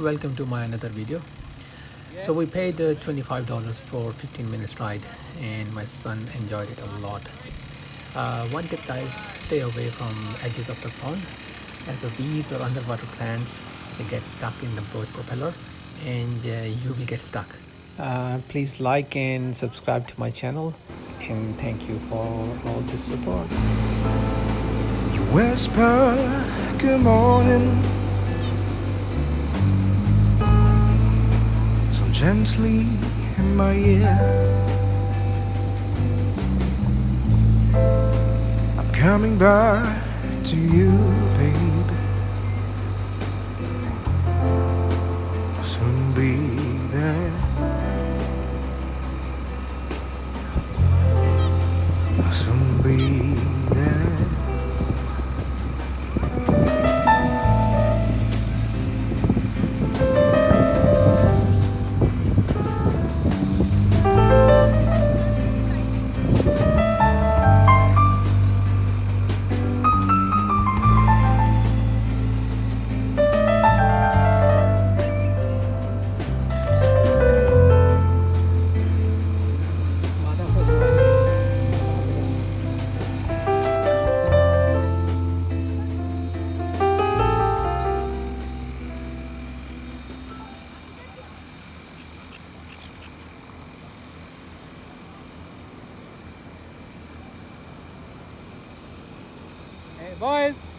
welcome to my another video. So we paid $25 for 15 minutes ride and my son enjoyed it a lot. One tip guys, stay away from edges of the pond as the weeds or underwater plants, they get stuck in the boat propeller and you will get stuck. Please like and subscribe to my channel and thank you for all the support. You whisper good morning so gently in my ear. I'm coming back to you, baby. I'll soon be there. I'll soon be there. Hey boys!